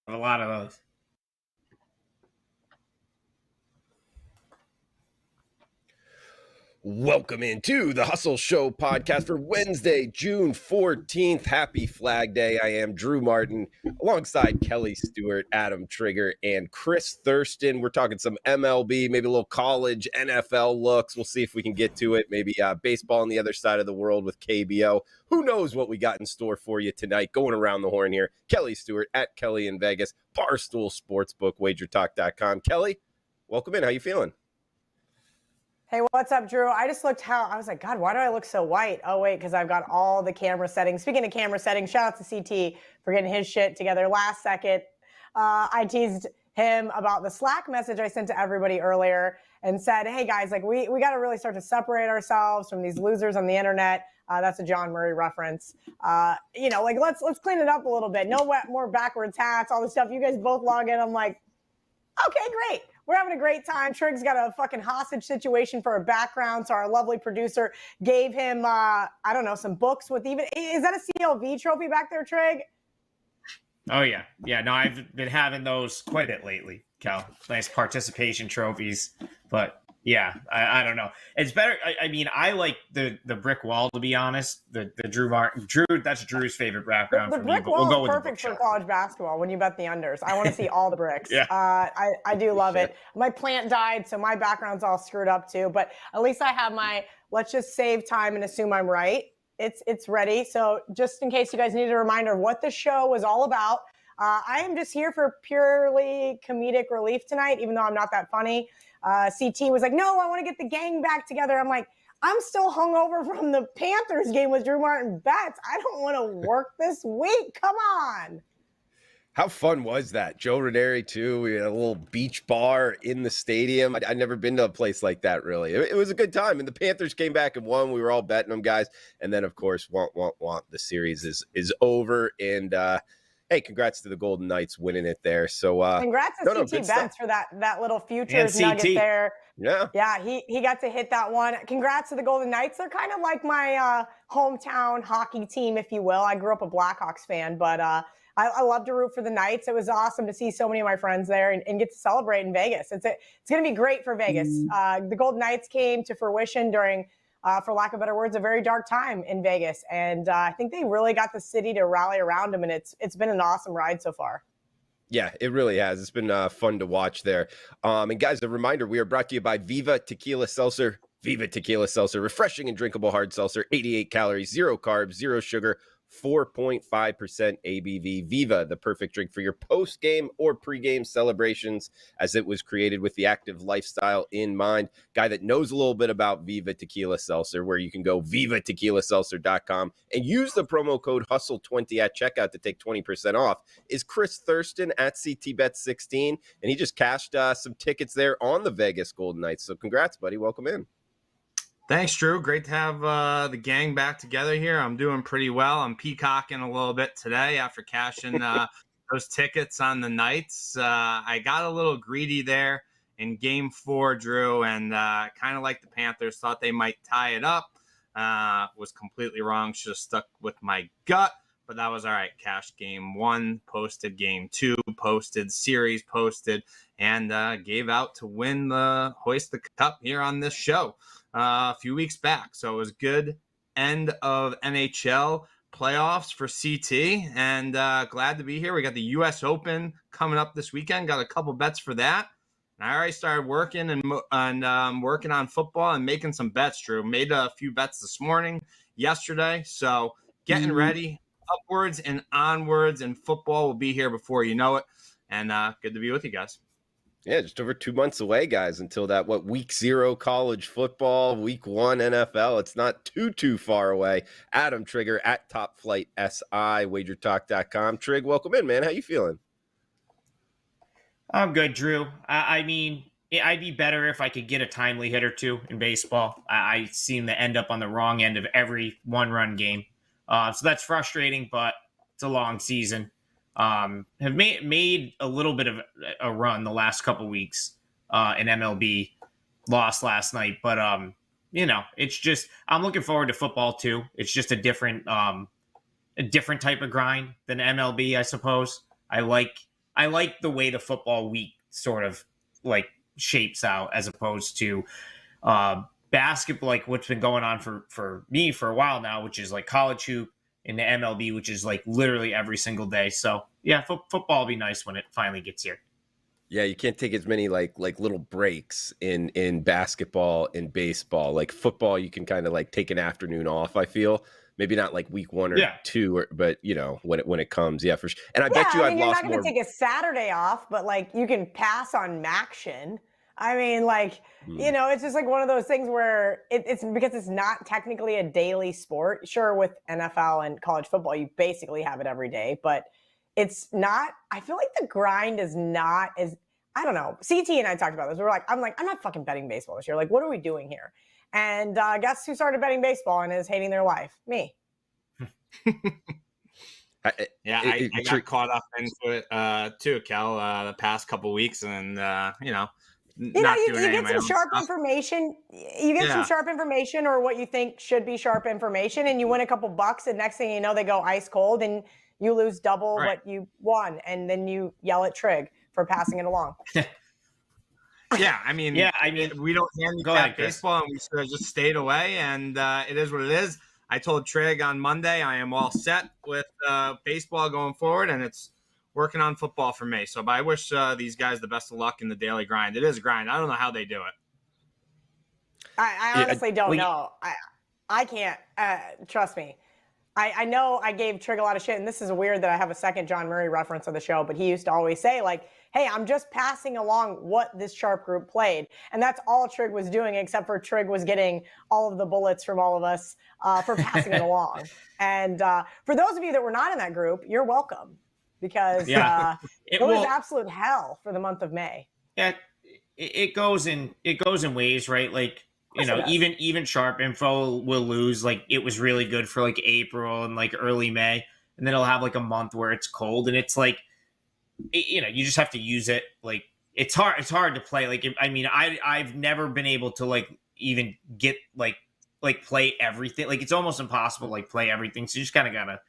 A lot of those. Welcome into the Hustle Show podcast for Wednesday, June 14th. Happy Flag Day. I am Drew Martin alongside Kelly Stewart, Adam Trigger, and Chris Thurston. We're talking some MLB, maybe a little college, NFL looks. We'll see if we can get to it. Maybe baseball on the other side of the world with KBO. Who knows what we got in store for you tonight? Going around the horn here. Kelly Stewart at Kelly in Vegas, Barstool Sportsbook, wagertalk.com. Kelly, welcome in. How you feeling? Hey, what's up, Drew? I just looked I was like, God, why do I look so white? Oh, wait, because I've got all the camera settings. Speaking of camera settings, shout out to CT for getting his shit together last second. I teased him about the Slack message I sent to everybody earlier and said, hey, guys, like we got to really start to separate ourselves from these losers on the internet. That's a John Murray reference. Let's clean it up a little bit. No more backwards hats, all the stuff. You guys both log in. I'm like, okay, great. We're having a great time. Trig's got a fucking hostage situation for a background. So our lovely producer gave him, some books with even, is that a CLV trophy back there, Trig? Oh, yeah. Yeah, no, I've been having those quite a bit lately, Cal. Nice participation trophies. But, yeah, I don't know. It's better. I mean, I like the brick wall, to be honest. The Drew Martin. That's Drew's favorite background for me. The brick wall is perfect for college basketball when you bet the unders. I want to see all the bricks. Yeah. I do love it. My plant died, so my background's all screwed up too. But at least I have my, let's just save time and assume I'm right. It's ready. So just in case you guys need a reminder of what the show was all about, I am just here for purely comedic relief tonight, even though I'm not that funny. CT was like, no, I want to get the gang back together. I'm like, I'm still hungover from the Panthers game with Drew Martin bets. I don't want to work this week. Come on. How fun was that? Joe Ranieri, too. We had a little beach bar in the stadium. I'd never been to a place like that, really. It was a good time. And the Panthers came back and won. We were all betting them, guys. And then, of course, the series is over. And, hey, congrats to the Golden Knights winning it there. So congrats to CT Benz for that little futures nugget there. Yeah, he got to hit that one. Congrats to the Golden Knights. They're kind of like my hometown hockey team, if you will. I grew up a Blackhawks fan, but I love to root for the Knights. It was awesome to see so many of my friends there and get to celebrate in Vegas. It's going to be great for Vegas. The Golden Knights came to fruition during for lack of better words, a very dark time in Vegas. And I think they really got the city to rally around them, and it's been an awesome ride so far. Yeah, it really has. It's been fun to watch there. And guys, a reminder, we are brought to you by Viva Tequila Seltzer. Viva Tequila Seltzer, refreshing and drinkable hard seltzer, 88 calories, 0 carbs, 0 sugar, 4.5% ABV. Viva, the perfect drink for your post-game or pre-game celebrations, as it was created with the active lifestyle in mind. Guy that knows a little bit about Viva Tequila Seltzer, where you can go vivatequilaseltzer.com and use the promo code HUSTLE20 at checkout to take 20% off, is Chris Thurston at CTBet16, and he just cashed some tickets there on the Vegas Golden Knights. So congrats, buddy. Welcome in. Thanks, Drew. Great to have the gang back together here. I'm doing pretty well. I'm peacocking a little bit today after cashing those tickets on the Knights. I got a little greedy there in Game 4, Drew, and kind of like the Panthers, thought they might tie it up. Was completely wrong. Should have stuck with my gut, but that was all right. Cashed Game 1, posted Game 2, posted series, posted, and gave out to win the Hoist the Cup here on this show a few weeks back. So it was good end of NHL playoffs for CT, and glad to be here. We got the U.S. Open coming up this weekend. Got a couple bets for that. And I already started working and working on football and making some bets, Drew. Made a few bets this morning, yesterday. So getting ready, upwards and onwards, and football will be here before you know it. And good to be with you guys. Yeah, just over 2 months away, guys, until that, week 0 college football, week 1 NFL. It's not too far away. Adam Trigger at Top Flight SI, wagertalk.com. Trig, welcome in, man. How you feeling? I'm good, Drew. I mean, I'd be better if I could get a timely hit or two in baseball. I seem to end up on the wrong end of every one-run game. So that's frustrating, but it's a long season. Have made a little bit of a run the last couple weeks in MLB. Lost last night, but it's just I'm looking forward to football too. It's just a different type of grind than MLB, I suppose. I like I like the way the football week sort of like shapes out as opposed to basketball, like what's been going on for me for a while now, which is like college hoop and the MLB, which is like literally every single day. So yeah, football will be nice when it finally gets here. Yeah, you can't take as many like little breaks in basketball and baseball. Like football, you can kind of like take an afternoon off, I feel. Maybe not like week 1 or 2, but when it comes, yeah, for sure. And I bet you I've you're lost not going more. to take a Saturday off, but like you can pass on Maction. I mean, like, it's just like one of those things where it's because it's not technically a daily sport. Sure, with NFL and college football, you basically have it every day, but it's not. I feel like the grind is not as, I don't know. CT and I talked about this. I'm not fucking betting baseball this year. Like, what are we doing here? And guess who started betting baseball and is hating their life? Me. I got caught up into it too, Kel, the past couple weeks, and you get some sharp information. You get some sharp information, or what you think should be sharp information, and you win a couple bucks, and next thing you know, they go ice cold, and you lose double what you won, and then you yell at Trig for passing it along. I mean, we don't handicap baseball, and we should have just stayed away, and it is what it is. I told Trig on Monday I am all set with baseball going forward, and it's working on football for me. So, but I wish these guys the best of luck in the daily grind. It is a grind. I don't know how they do it. I honestly don't know. I can't. Trust me. I know I gave Trig a lot of shit, and this is weird that I have a second John Murray reference on the show, but he used to always say, like, hey, I'm just passing along what this sharp group played. And that's all Trig was doing, except for Trig was getting all of the bullets from all of us for passing it along. And for those of you that were not in that group, you're welcome, because it was absolute hell for the month of May. Yeah, it goes in waves, right? Like, even sharp info will lose. Like, it was really good for like April and like early May, and then it'll have like a month where it's cold, and it's like, you just have to use it. Like, it's hard to play. Like, I've never been able to like even get like play everything. Like, it's almost impossible to like play everything. So you just kind of gotta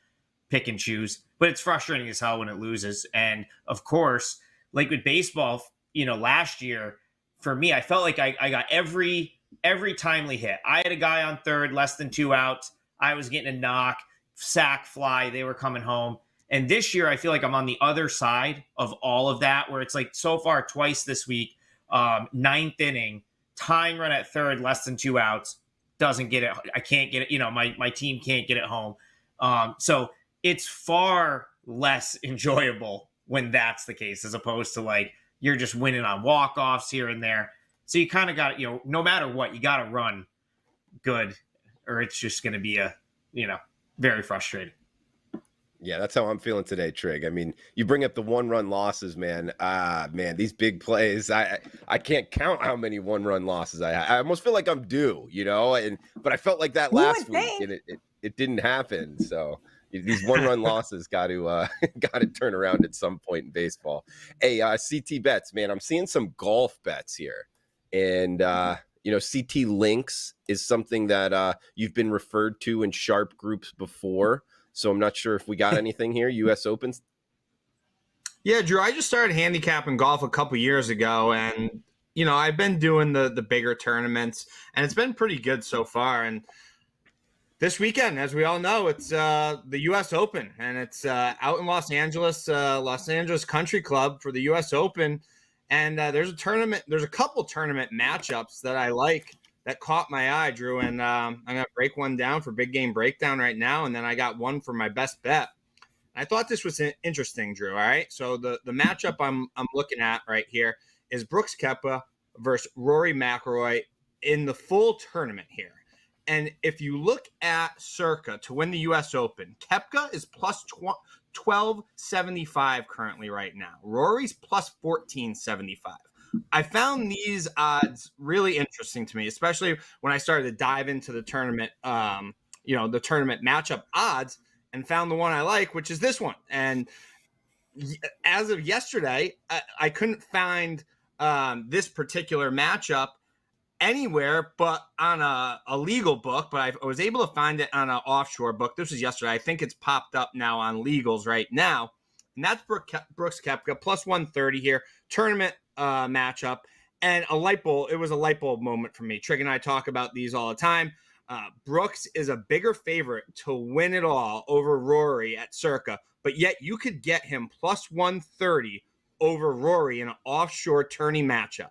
pick and choose. But it's frustrating as hell when it loses. And of course, like with baseball, last year for me, I felt like I got every timely hit. I had a guy on third, less than 2 outs. I was getting a knock, sack, fly. They were coming home. And this year, I feel like I'm on the other side of all of that, where it's like so far twice this week, 9th inning, tying run at third, less than 2 outs, doesn't get it. I can't get it. My team can't get it home. So it's far less enjoyable when that's the case, as opposed to like you're just winning on walk-offs here and there. So you kind of got, no matter what, you got to run good, or it's just going to be very frustrating. Yeah, that's how I'm feeling today, Trig. I mean, you bring up the 1-run losses, man. Man, these big plays. I can't count how many 1-run losses I had. I almost feel like I'm due, but I felt like that last week, and it didn't happen. So these 1-run losses got to turn around at some point in baseball. Hey, CT bets, man. I'm seeing some golf bets here, and CT links is something that you've been referred to in sharp groups before. So I'm not sure if we got anything here. U.S. Opens. Yeah, Drew, I just started handicapping golf a couple years ago, and I've been doing the bigger tournaments, and it's been pretty good so far. And this weekend, as we all know, it's the U.S. Open, and it's out in Los Angeles Country Club for the U.S. Open. And there's a couple tournament matchups that I like that caught my eye, Drew, and I'm going to break one down for Big Game Breakdown right now, and then I got one for my best bet. I thought this was interesting, Drew, all right? So the matchup I'm looking at right here is Brooks Koepka versus Rory McIlroy in the full tournament here. And if you look at Circa to win the U.S. Open, Koepka is plus 1275 currently right now. Rory's plus 1475. I found these odds really interesting to me, especially when I started to dive into the tournament, the tournament matchup odds, and found the one I like, which is this one. And as of yesterday, I couldn't find this particular matchup anywhere but on a legal book, but I was able to find it on an offshore book. This was yesterday. I think it's popped up now on legals right now. and that's Brooks Koepka, plus 130 here, tournament matchup, and it was a light bulb moment for me. Trig and I talk about these all the time. Brooks is a bigger favorite to win it all over Rory at Circa, but yet you could get him plus 130 over Rory in an offshore tourney matchup.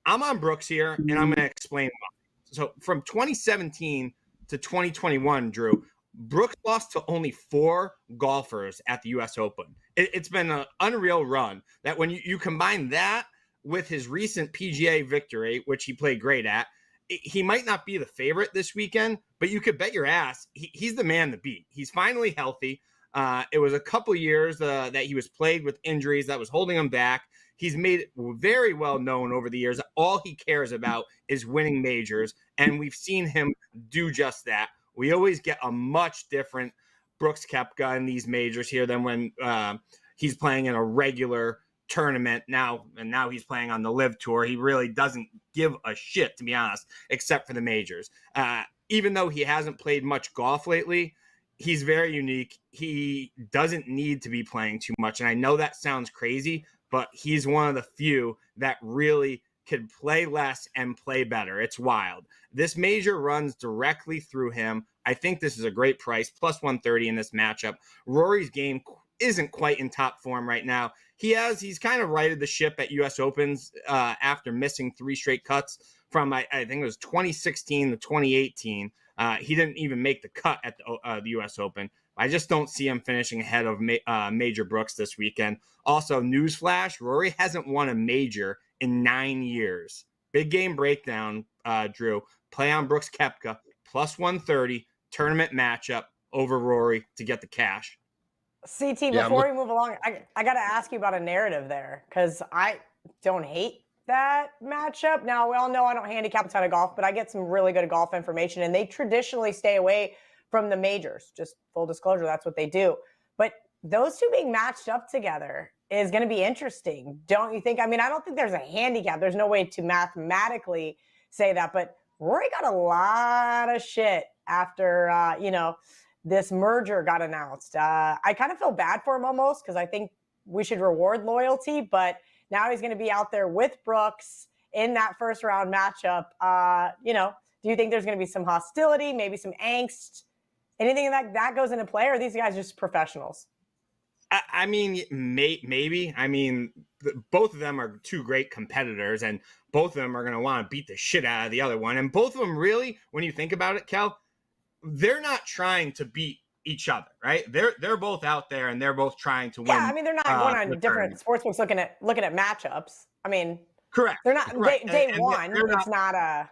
I'm on Brooks here, and I'm going to explain why. So from 2017 to 2021, Drew, Brooks lost to only 4 golfers at the U.S. Open. It's been an unreal run that when you combine that with his recent PGA victory, which he played great at, he might not be the favorite this weekend, but you could bet your ass he's the man to beat. He's finally healthy. It was a couple years that he was plagued with injuries that was holding him back. He's made it very well known over the years that all he cares about is winning majors, and we've seen him do just that. We always get a much different Brooks Koepka in these majors here than when he's playing in a regular tournament now, and now he's playing on the Live Tour. He really doesn't give a shit, to be honest, except for the majors. Even though he hasn't played much golf lately, he's very unique. He doesn't need to be playing too much, and I know that sounds crazy, but he's one of the few that really could play less and play better. It's wild. This major runs directly through him. I think this is a great price, plus 130 in this matchup. Rory's game isn't quite in top form right now. He's kind of righted the ship at U.S. Opens after missing 3 straight cuts from, I think it was 2016 to 2018. He didn't even make the cut at the U.S. Open. I just don't see him finishing ahead of Major Brooks this weekend. Also, newsflash, Rory hasn't won a major in 9 years. Big game breakdown, Drew. Play on Brooks Koepka, plus 130, tournament matchup over Rory to get the cash. CT, before we move along, I got to ask you about a narrative there, because I don't hate that matchup. Now, we all know I don't handicap a ton of golf, but I get some really good golf information, and they traditionally stay away from the majors. Just full disclosure, that's what they do. But those two being matched up together is going to be interesting, don't you think? I mean, I don't think there's a handicap. There's no way to mathematically say that, but Rory got a lot of shit after, this merger got announced. I kind of feel bad for him almost, because I think we should reward loyalty, but now he's going to be out there with Brooks in that first round matchup. Do you think there's going to be some hostility, maybe some angst? Anything that goes into play, or are these guys just professionals? I mean, maybe. I mean, both of them are 2 great competitors, and both of them are going to want to beat the shit out of the other one. And both of them really, when you think about it, Kel, they're not trying to beat each other, right? They're both out there, and they're both trying to win. Yeah, I mean, they're not going on different sportsbooks looking at matchups. I mean, correct. They're not day one. It's not a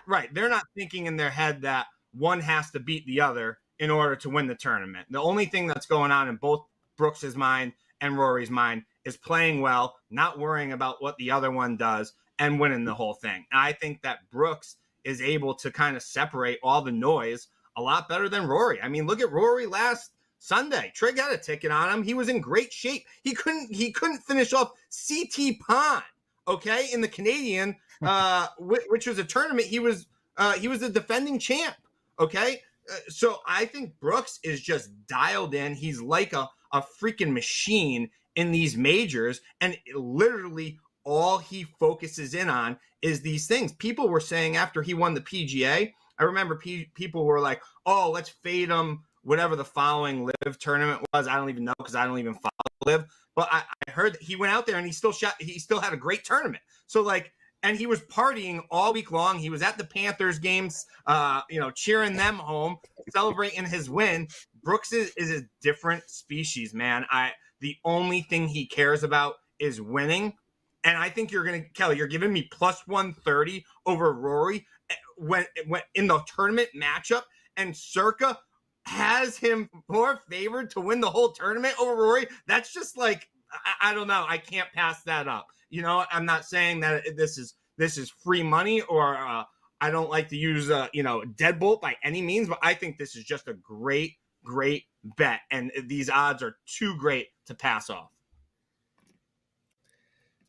right. They're not thinking in their head that one has to beat the other in order to win the tournament. The only thing that's going on in both Brooks's mind and Rory's mind is playing well, not worrying about what the other one does, and winning the whole thing. And I think that Brooks is able to kind of separate all the noise a lot better than Rory. I mean, look at Rory last Sunday. Trig got a ticket on him. He was in great shape. He couldn't finish off CT Pond, okay, in the Canadian, which was a tournament. He was the defending champ, okay? So I think Brooks is just dialed in. He's like a freaking machine in these majors, and literally all he focuses in on is these things. People were saying after he won the PGA, I remember people were like, oh, let's fade him, whatever the following Live tournament was. I don't even know, because I don't even follow Live. But I heard that he went out there and he still had a great tournament. So and he was partying all week long. He was at the Panthers games, cheering them home, celebrating his win. Brooks is a different species, man. The only thing he cares about is winning. And I think Kelly, you're giving me plus 130 over Rory when in the tournament matchup, and Circa has him more favored to win the whole tournament over Rory. That's just I don't know. I can't pass that up. I'm not saying that this is free money, or I don't like to use deadbolt by any means, but I think this is just a great bet, and these odds are too great to pass off.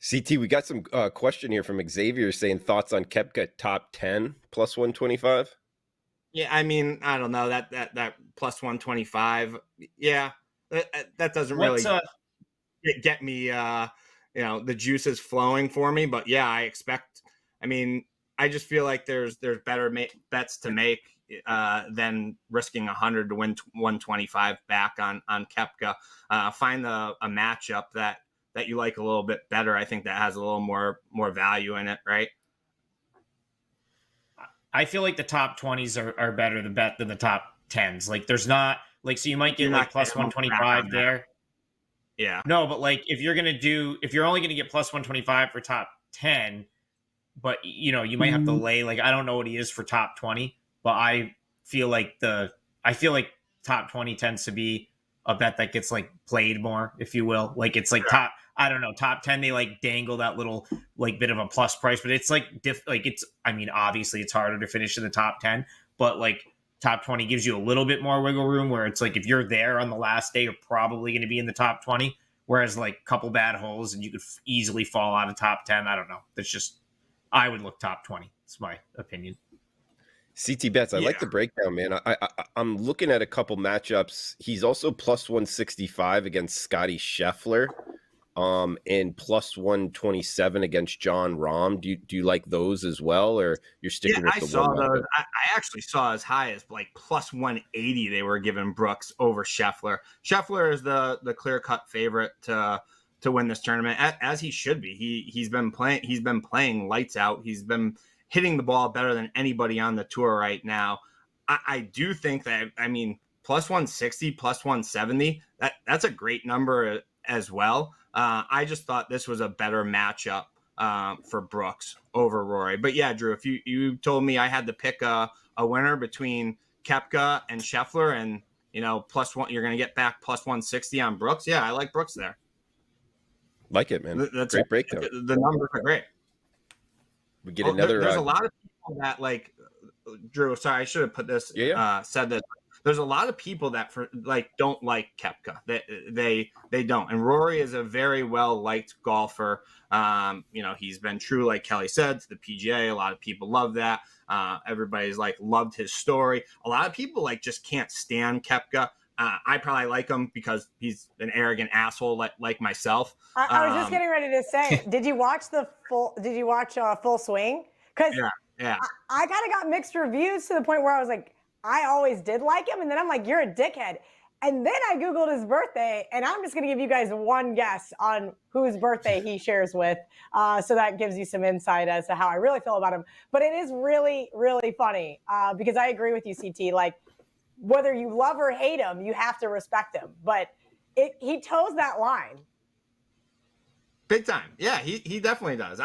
CT, we got some question here from Xavier saying thoughts on Koepka top 10 plus 125. Yeah, I mean, I don't know that plus 125. Yeah, That doesn't What's really get me, the juices flowing for me. But yeah, I mean, I just feel like there's better bets to make than risking 100 to win 125 back on Koepka. Find a matchup that you like a little bit better. I think that has a little more value in it, right? I feel like the top 20s are better the bet than the top 10s. Like there's not like, so you might get You're like not plus getting them back 125 on that. there. Yeah. No, but like if you're only gonna get plus 125 for top 10, but you might have to lay, like, I don't know what he is for top 20, but I feel like top 20 tends to be a bet that gets like played more, if you will. Like it's like top, I don't know, top 10, they like dangle that little like bit of a plus price, but it's like I mean, obviously it's harder to finish in the top 10, but like top 20 gives you a little bit more wiggle room, where it's like if you're there on the last day, you're probably going to be in the top 20, whereas like a couple bad holes and you could easily fall out of top 10. I don't know. That's just, I would look top 20. It's my opinion. CT Bets, I like the breakdown, man. I'm looking at a couple matchups. He's also plus 165 against Scotty Scheffler, and plus 127 against John Rahm. Do you like those as well, or you're sticking with the saw one? those. I actually saw as high as like plus 180 they were giving Brooks over Scheffler. Scheffler is the clear-cut favorite to win this tournament, as he should be. He's been playing lights out. He's been hitting the ball better than anybody on the tour right now. I do think that, I mean, plus 160, plus 170, that's a great number as well. I just thought this was a better matchup for Brooks over Rory. But yeah, Drew, if you told me I had to pick a winner between Koepka and Scheffler, and plus one, you're going to get back plus 160 on Brooks. Yeah, I like Brooks there. Like it, man. That's great breakdown. The numbers are great. We get another. There's a lot of people that like Drew. Sorry, I should have put this. Said that. There's a lot of people that don't like Koepka. They don't. And Rory is a very well liked golfer. He's been true, like Kelly said, to the PGA. A lot of people love that. Everybody's loved his story. A lot of people just can't stand Koepka. I probably like him because he's an arrogant asshole like myself. I was just getting ready to say, did you watch Full Swing? Because yeah. I kind of got mixed reviews to the point where I was like, I always did like him, and then I'm like, you're a dickhead. And then I Googled his birthday, and I'm just going to give you guys one guess on whose birthday he shares with. So that gives you some insight as to how I really feel about him. But it is really, really funny because I agree with you, CT. Whether you love or hate him, you have to respect him. But he toes that line. Big time. Yeah, he definitely does.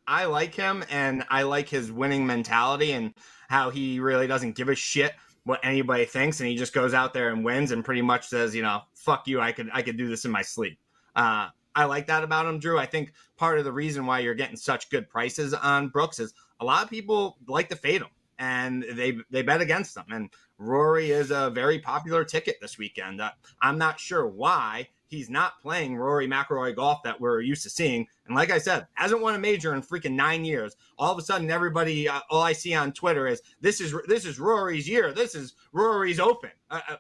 I like him, and I like his winning mentality and how he really doesn't give a shit what anybody thinks, and he just goes out there and wins and pretty much says, fuck you, I could do this in my sleep. I like that about him, Drew. I think part of the reason why you're getting such good prices on Brooks is a lot of people like to fade him, and they bet against him. And Rory is a very popular ticket this weekend. I'm not sure why he's not playing Rory McIlroy golf that we're used to seeing. And like I said, hasn't won a major in freaking 9 years. All of a sudden, everybody, all I see on Twitter is, this is Rory's year. This is Rory's Open.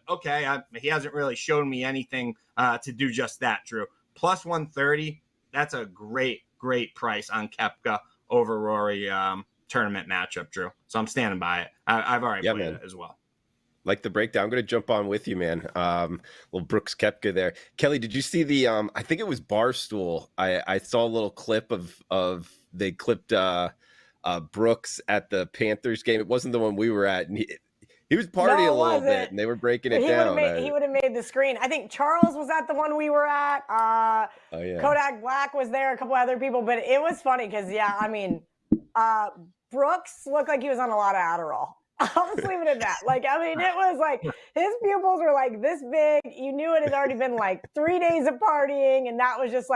Okay, he hasn't really shown me anything to do just that, Drew. Plus 130, that's a great price on Koepka over Rory tournament matchup, Drew. So I'm standing by it. I've already played it as well. Like the breakdown. I'm going to jump on with you, man. Little Brooks Koepka there. Kelly, did you see the, I think it was Barstool. I saw a little clip of they clipped Brooks at the Panthers game. It wasn't the one we were at. And he was partying a little bit, and they were breaking it down. He would have made the screen. I think Charles was at the one we were at. Kodak Black was there, a couple other people. But it was funny because, Brooks looked like he was on a lot of Adderall. I'll just leave it at that. It was his pupils were this big. You knew it had already been 3 days of partying. And that was just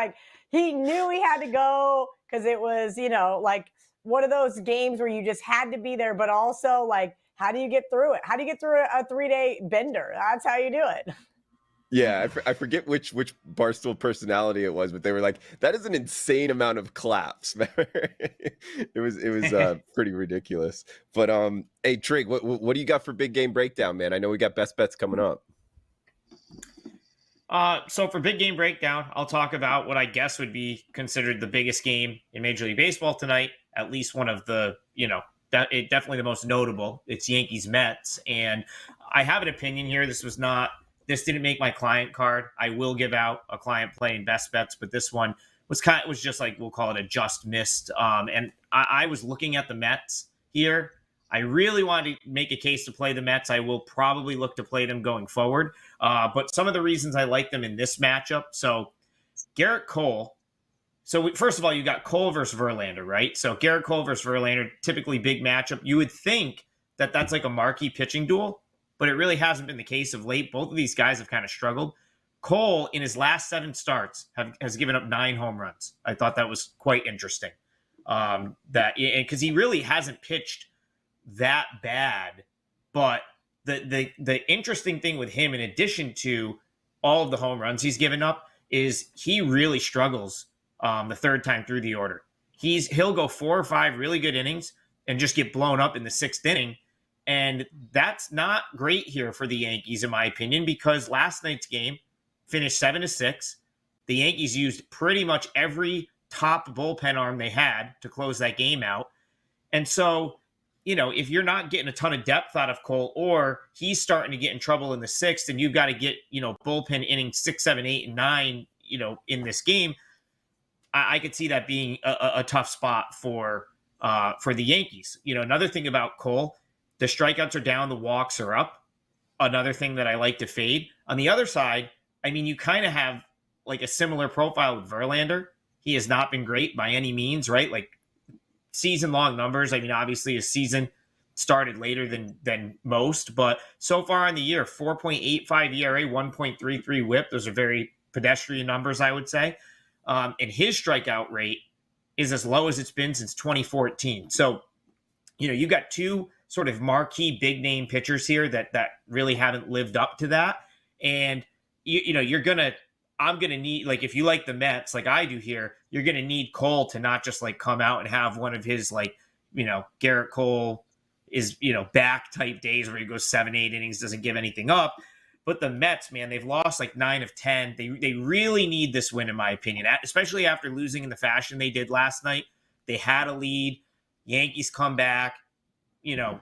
he knew he had to go because it was, one of those games where you just had to be there. But also, how do you get through it? How do you get through a 3-day bender? That's how you do it. Yeah, I forget which Barstool personality it was, but they were like, that is an insane amount of claps. It was pretty ridiculous. But hey Trig, what do you got for big game breakdown, man? I know we got best bets coming up. So for big game breakdown, I'll talk about what I guess would be considered the biggest game in Major League Baseball tonight. At least one of the, definitely the most notable. It's Yankees Mets, and I have an opinion here. This didn't make my client card. I will give out a client play and best bets, but this one was just like, we'll call it a just missed. And I was looking at the Mets here. I really wanted to make a case to play the Mets. I will probably look to play them going forward. But some of the reasons I like them in this matchup. So Garrett Cole. So first of all, you got Cole versus Verlander, right? So Garrett Cole versus Verlander, typically big matchup. You would think that that's like a marquee pitching duel, but it really hasn't been the case of late. Both of these guys have kind of struggled. Cole, in his last 7 starts, has given up 9 home runs. I thought that was quite interesting. Because he really hasn't pitched that bad, but the interesting thing with him, in addition to all of the home runs he's given up, is he really struggles the third time through the order. He'll go 4 or 5 really good innings and just get blown up in the 6th inning, and that's not great here for the Yankees, in my opinion, because last night's game finished 7-6. The Yankees used pretty much every top bullpen arm they had to close that game out, and so if you're not getting a ton of depth out of Cole, or he's starting to get in trouble in the 6th, and you've got to get, bullpen innings 6, 7, 8, and 9, in this game, I could see that being a tough spot for the Yankees. Another thing about Cole, the strikeouts are down, the walks are up. Another thing that I like to fade. On the other side, I mean, you kind of have like a similar profile with Verlander. He has not been great by any means, right? Like, season-long numbers. I mean, obviously his season started later than most, but so far in the year, 4.85 ERA, 1.33 WHIP. Those are very pedestrian numbers, I would say. And his strikeout rate is as low as it's been since 2014. So, you got 2 sort of marquee big-name pitchers here that really haven't lived up to that. And, I'm going to need, like, if you like the Mets, like I do here, you're going to need Cole to not just like come out and have one of his, like, Garrett Cole is, back type days where he goes 7, 8 innings, doesn't give anything up. But the Mets, man, they've lost like 9 of 10. They really need this win, in my opinion, especially after losing in the fashion they did last night. They had a lead. Yankees come back,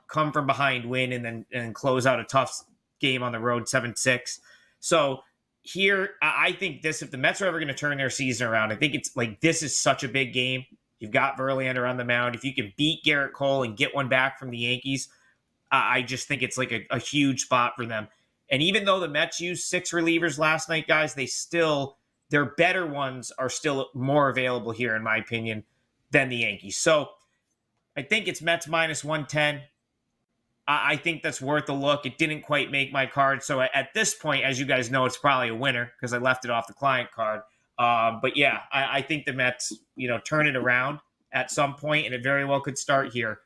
come from behind, win, and then close out a tough game on the road, 7-6. So here, I think if the Mets are ever going to turn their season around, I think it's like, this is such a big game. You've got Verlander on the mound. If you can beat Garrett Cole and get one back from the Yankees, I just think it's like a huge spot for them. And even though the Mets used 6 relievers last night, guys, their better ones are still more available here, in my opinion, than the Yankees. So I think it's Mets minus 110. I think that's worth a look. It didn't quite make my card. So at this point, as you guys know, it's probably a winner because I left it off the client card. But yeah, I think the Mets, turn it around at some point, and it very well could start here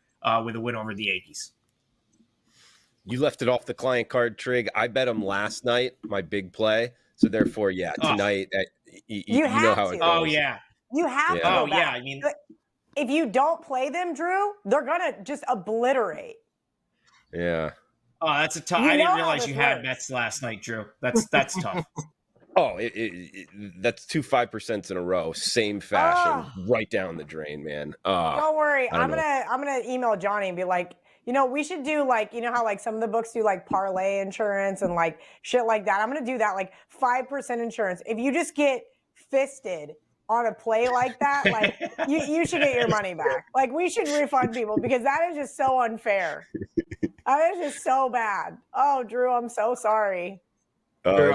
with a win over the Yankees. You left it off the client card, Trig. I bet him last night, my big play. So therefore, yeah, tonight, you know how it goes. Oh, yeah. You have to. Oh, yeah. I mean, if you don't play them, Drew, they're going to just obliterate. Yeah. Oh, that's a tough. I didn't realize you had Mets last night, Drew. That's tough. Oh, that's 2 5% in a row, same fashion, right down the drain, man. Don't worry, I'm gonna email Johnny and be like, we should do like, how like some of the books do like parlay insurance and like shit like that. I'm gonna do that, like 5% insurance. If you just get fisted on a play like that, like you should get your money back. Like, we should refund people because that is just so unfair. That is just so bad. Oh, Drew, I'm so sorry. Drew,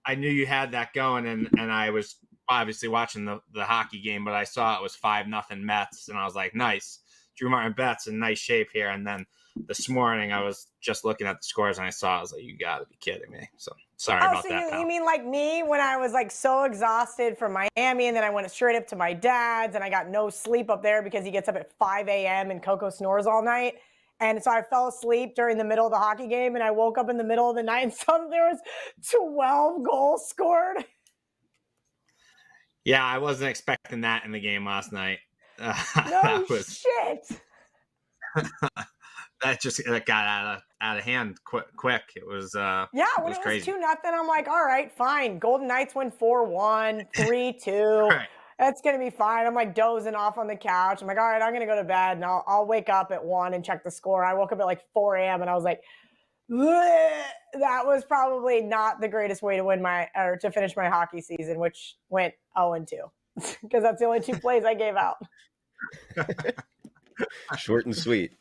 I knew you had that going, and I was obviously watching the hockey game, but I saw it was 5-0 Mets, and I was like, nice. Drew Martin Betts in nice shape here. And then this morning I was just looking at the scores and I was like, you got to be kidding me. So sorry about that. You mean like me when I was like so exhausted from Miami, and then I went straight up to my dad's and I got no sleep up there because he gets up at 5 a.m. and Coco snores all night. And so I fell asleep during the middle of the hockey game, and I woke up in the middle of the night and there was 12 goals scored. Yeah, I wasn't expecting that in the game last night. No shit. that got out of hand quick. It was Yeah, when it was crazy. 2-0, I'm like, all right, fine. Golden Knights win 4-1, 3-2. Right. That's gonna be fine. I'm like dozing off on the couch. I'm like, all right, I'm gonna go to bed and I'll wake up at 1 and check the score. I woke up at like 4 a.m. and I was like, bleh. That was probably not the greatest way to finish my hockey season, which went 0-2 because that's the only 2 plays I gave out. Short and sweet.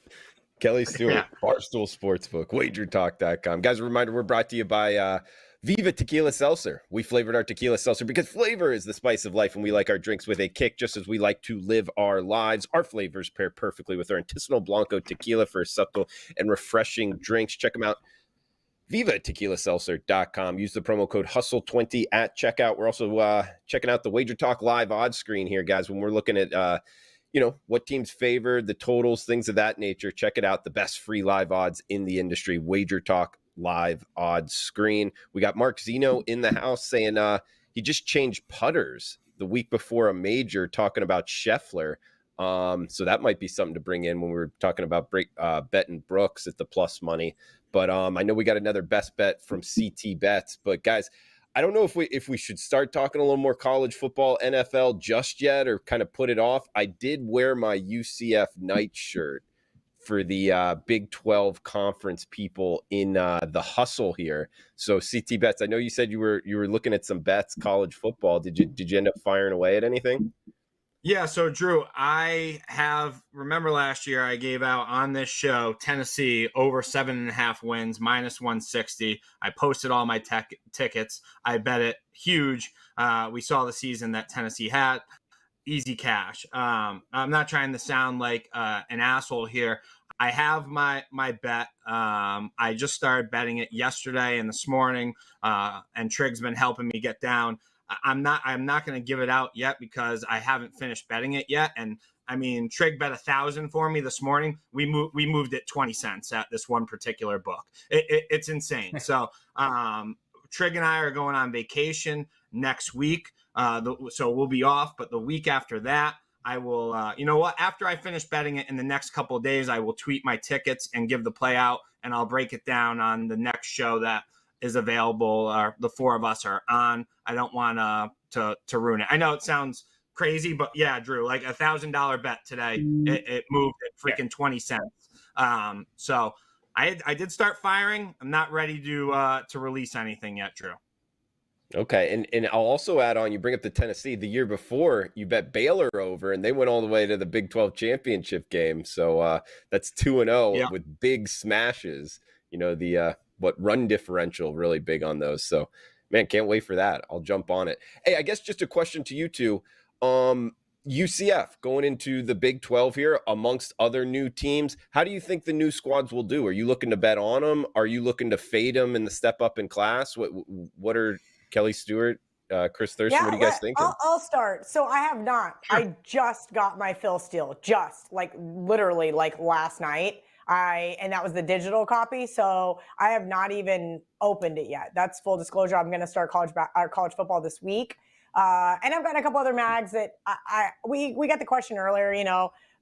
Kelly Stewart, Yeah. Barstool Sportsbook, wagertalk.com. Guys, a reminder, we're brought to you by Viva Tequila Seltzer. We flavored our tequila seltzer because flavor is the spice of life, and we like our drinks with a kick, just as we like to live our lives. Our flavors pair perfectly with our Artisanal Blanco tequila for subtle and refreshing drinks. Check them out. VivaTequilaSeltzer.com. Use the promo code HUSTLE20 at checkout. We're also checking out the Wager Talk live odds screen here, guys, when we're looking at what teams favored, the totals, things of that nature. Check it out. The best free live odds in the industry. Wager Talk live odds screen. We got Mark Zeno in the house saying he just changed putters the week before a major, talking about Scheffler. So that might be something to bring in when we were talking about betting Brooks at the plus money. But I know we got another best bet from CT Bets. But guys, I don't know if we should start talking a little more college football, NFL just yet, or kind of put it off. I did wear my UCF night shirt for the Big 12 conference people in the hustle here. So CT Bets, I know you said you were looking at some bets, college football. Did you end up firing away at anything? Yeah, so Drew, remember last year I gave out on this show Tennessee over 7.5 wins, minus 160. I posted all my tickets. I bet it huge. We saw the season that Tennessee had. Easy cash. I'm not trying to sound like an asshole here. I have my bet. I just started betting it yesterday and this morning, and Trig's been helping me get down. I'm not going to give it out yet because I haven't finished betting it yet. And I mean, Trig bet 1,000 for me this morning. We moved it 20 cents at this one particular book. It's insane. So Trig and I are going on vacation next week. So we'll be off, but the week after that, I will, after I finish betting it in the next couple of days, I will tweet my tickets and give the play out, and I'll break it down on the next show that is available. The 4 of us are on. I don't want to ruin it. I know it sounds crazy, but yeah, Drew, like $1,000 bet today, it moved at freaking 20 cents. So I did start firing. I'm not ready to release anything yet, Drew. Okay, and I'll also add on, you bring up the Tennessee, the year before you bet Baylor over, and they went all the way to the Big 12 championship game. So that's 2-0 with big smashes. The run differential, really big on those. So, man, can't wait for that. I'll jump on it. Hey, I guess just a question to you two. UCF going into the Big 12 here amongst other new teams. How do you think the new squads will do? Are you looking to bet on them? Are you looking to fade them in the step up in class? What are Kelly Stewart, Chris Thurston? What are you guys thinking? I'll start. So I have not. Sure. I just got my Phil Steele, literally last night. And that was the digital copy. So I have not even opened it yet. That's full disclosure. I'm going to start college football this week. And I've got a couple other mags that we got the question earlier,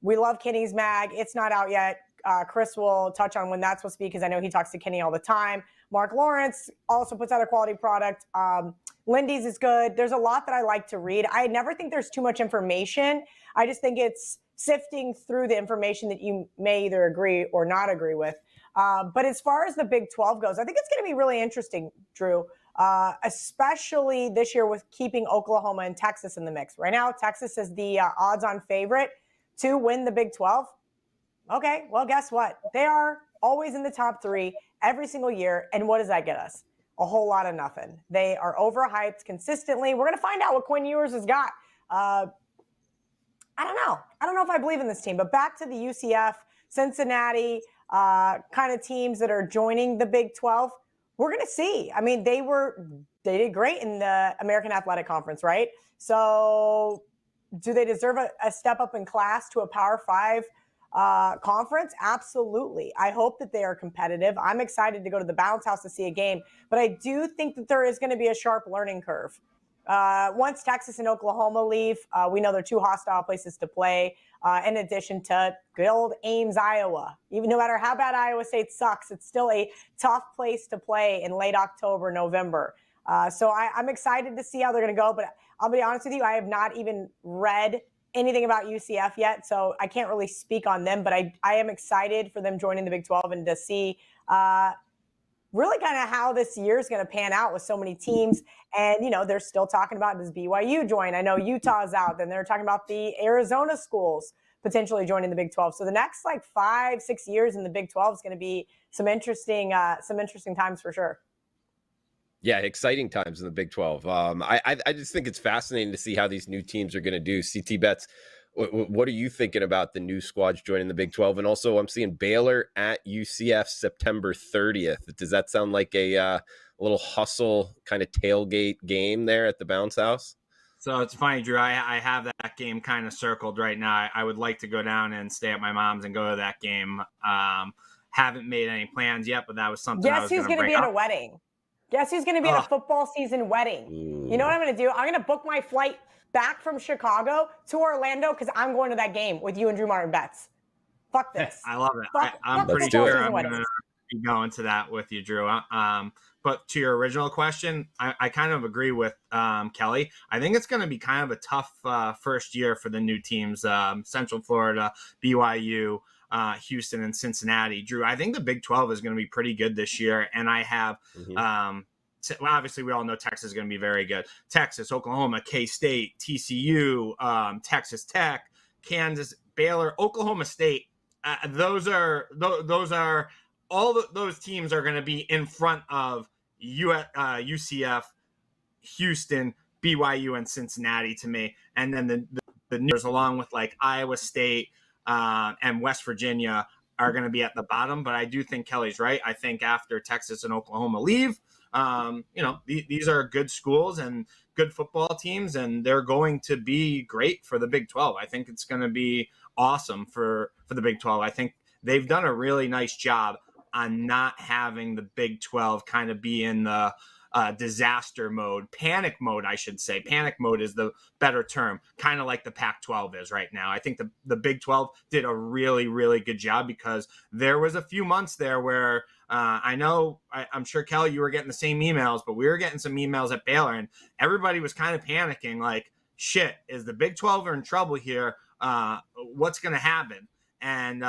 we love Kenny's mag. It's not out yet. Chris will touch on when that's supposed to be, because I know he talks to Kenny all the time. Mark Lawrence also puts out a quality product. Lindy's is good. There's a lot that I like to read. I never think there's too much information. I just think it's sifting through the information that you may either agree or not agree with. But as far as the Big 12 goes, I think it's going to be really interesting, Drew, especially this year with keeping Oklahoma and Texas in the mix. Right now, Texas is the odds-on favorite to win the Big 12. Okay, well, guess what? They are always in the top 3 every single year. And what does that get us? A whole lot of nothing. They are overhyped consistently. We're going to find out what Quinn Ewers has got. I don't know. I don't know if I believe in this team. But back to the UCF, Cincinnati kind of teams that are joining the Big 12. We're going to see. I mean, they did great in the American Athletic Conference, right? So do they deserve a step up in class to a Power 5 conference? Absolutely. I hope that they are competitive. I'm excited to go to the Bounce House to see a game, but I do think that there is going to be a sharp learning curve. Once Texas and Oklahoma leave, we know they're two hostile places to play. In addition to good old Ames, Iowa. Even no matter how bad Iowa State sucks, it's still a tough place to play in late October, November. So I'm excited to see how they're going to go. But I'll be honest with you, I have not even read anything about UCF yet, so I can't really speak on them. But I am excited for them joining the Big 12 and to see really kind of how this year is going to pan out with so many teams. And, they're still talking about, does BYU join? I know Utah's out. Then they're talking about the Arizona schools potentially joining the Big 12. So the next 5-6 years in the Big 12 is going to be some interesting times for sure. Yeah, exciting times in the Big 12. I just think it's fascinating to see how these new teams are going to do. CT Bets, what are you thinking about the new squads joining the Big 12? And also, I'm seeing Baylor at UCF September 30th. Does that sound like a little hustle kind of tailgate game there at the Bounce House? So it's funny, Drew. I have that game kind of circled right now. I would like to go down and stay at my mom's and go to that game. Haven't made any plans yet, but that was something. Guess who's going to be at a wedding? Guess who's going to be at a football season wedding? Ooh. You know what I'm going to do? I'm going to book my flight back from Chicago to Orlando because I'm going to that game with you and Drew Martin Betts. Fuck this. I love it. I'm Let's pretty do it. sure I'm going to be going to that with you, Drew. But to your original question, I kind of agree with Kelly. I think it's going to be kind of a tough first year for the new teams, Central Florida, BYU, Houston, and Cincinnati. Drew, I think the Big 12 is going to be pretty good this year. And I have obviously, we all know Texas is going to be very good. Texas, Oklahoma, K-State, TCU, Texas Tech, Kansas, Baylor, Oklahoma State. Those are all those teams are going to be in front of UCF, Houston, BYU, and Cincinnati to me. And then the news along with Iowa State and West Virginia are going to be at the bottom. But I do think Kelly's right. I think after Texas and Oklahoma leave, these are good schools and good football teams, and they're going to be great for the Big 12. I think it's going to be awesome for the Big 12. I think they've done a really nice job on not having the Big 12 kind of be in the disaster mode, panic mode, I should say. Panic mode is the better term, kind of like the Pac-12 is right now. I think the Big 12 did a really, really good job because there was a few months there where I'm sure, Kelly, you were getting the same emails, but we were getting some emails at Baylor, and everybody was kind of panicking like, shit, is the Big 12 in trouble here? What's going to happen? And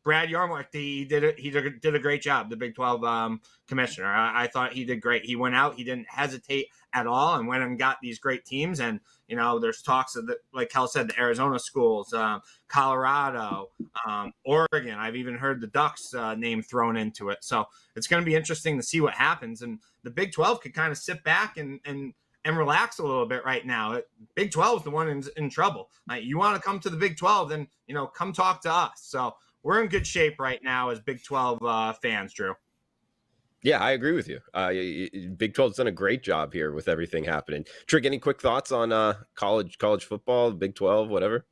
Brad Yarmark, he did a great job, the Big 12 commissioner. I thought he did great. He went out, he didn't hesitate at all, and went and got these great teams. And there's talks of like Kel said, the Arizona schools, Colorado, Oregon. I've even heard the Ducks name thrown into it. So it's going to be interesting to see what happens. And the Big 12 could kind of sit back and relax a little bit right now. Big 12 is the one in trouble. You want to come to the Big 12, then come talk to us. So we're in good shape right now as Big 12 fans, Drew. Yeah, I agree with you. Big 12's done a great job here with everything happening. Trig, any quick thoughts on college football, Big 12, whatever?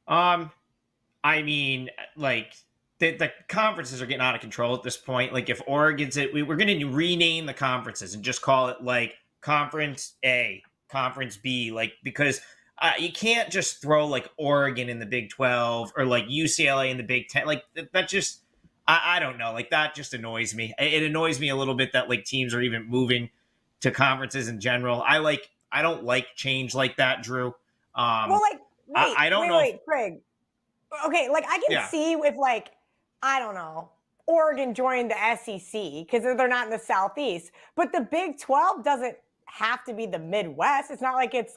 I mean, the conferences are getting out of control at this point. If Oregon's we're going to rename the conferences and just call it Conference A, Conference B, because you can't just throw Oregon in the Big 12 or UCLA in the Big 10. That just, I don't know. That just annoys me. It annoys me a little bit that teams are even moving to conferences in general. I don't like change like that, Drew. I don't know. Wait, Craig. Okay, I can see if I don't know, Oregon joined the SEC because they're not in the Southeast. But the Big 12 doesn't have to be the Midwest. It's not it's